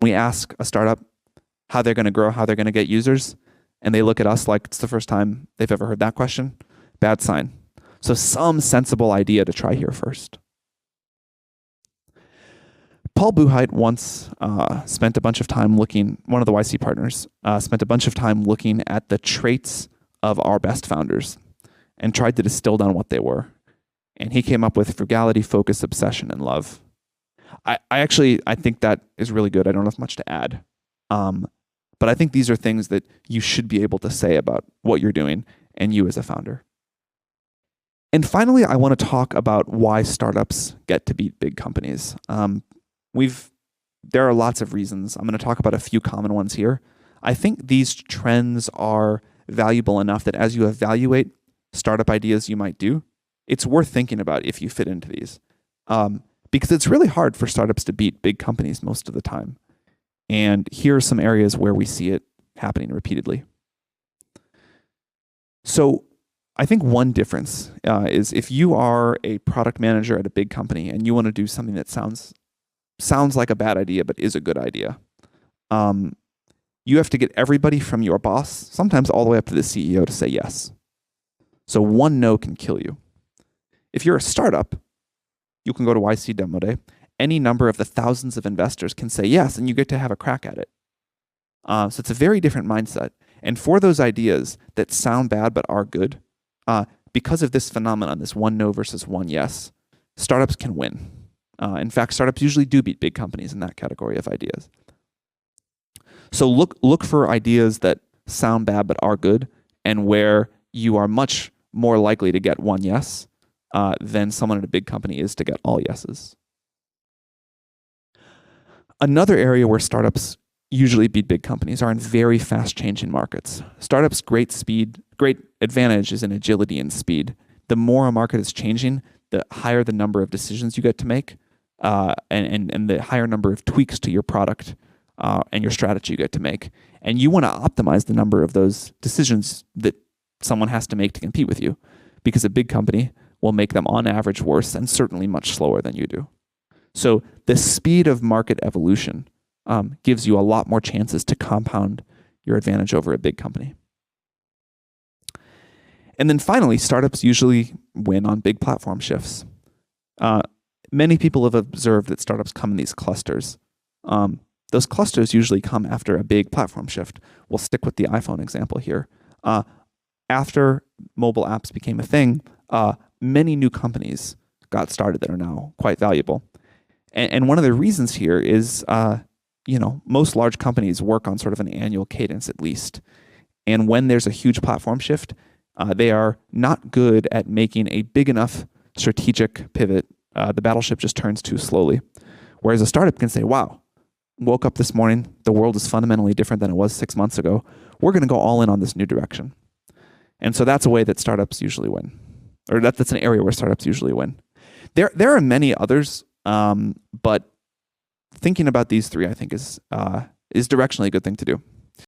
We ask a startup how they're going to grow, how they're going to get users, and they look at us like it's the first time they've ever heard that question. Bad sign. So some sensible idea to try here first. Paul Buchheit once spent a bunch of time looking, one of the YC partners, spent a bunch of time looking at the traits of our best founders and tried to distill down what they were. And he came up with frugality, focus, obsession, and love. I think that is really good. I don't have much to add. But I think these are things that you should be able to say about what you're doing and you as a founder. And finally, I want to talk about why startups get to beat big companies. There are lots of reasons. I'm going to talk about a few common ones here. I think these trends are valuable enough that as you evaluate startup ideas you might do, it's worth thinking about if you fit into these. Because it's really hard for startups to beat big companies most of the time. And here are some areas where we see it happening repeatedly. So I think one difference is if you are a product manager at a big company and you want to do something that sounds like a bad idea but is a good idea, you have to get everybody from your boss, sometimes all the way up to the CEO, to say yes. So one no can kill you. If you're a startup, you can go to YC Demo Day. Any number of the thousands of investors can say yes, and you get to have a crack at it. So it's a very different mindset. And for those ideas that sound bad but are good, because of this phenomenon, this one no versus one yes, startups can win. In fact, startups usually do beat big companies in that category of ideas. So look for ideas that sound bad but are good, and where you are much more likely to get one yes than someone at a big company is to get all yeses. Another area where startups usually beat big companies are in very fast-changing markets. Startups' great advantage is in agility and speed. The more a market is changing, the higher the number of decisions you get to make, and the higher number of tweaks to your product and your strategy you get to make. And you want to optimize the number of those decisions that someone has to make to compete with you, because a big company will make them on average worse and certainly much slower than you do. So the speed of market evolution gives you a lot more chances to compound your advantage over a big company. And then finally, startups usually win on big platform shifts. Many people have observed that startups come in these clusters. Those clusters usually come after a big platform shift. We'll stick with the iPhone example here. After mobile apps became a thing, many new companies got started that are now quite valuable. And one of the reasons here is, most large companies work on sort of an annual cadence at least. And when there's a huge platform shift, they are not good at making a big enough strategic pivot. The battleship just turns too slowly. Whereas a startup can say, wow, woke up this morning, the world is fundamentally different than it was 6 months ago. We're going to go all in on this new direction. And so that's a way that startups usually win. Or that's an area where startups usually win. There are many others, but thinking about these three, I think, is directionally a good thing to do.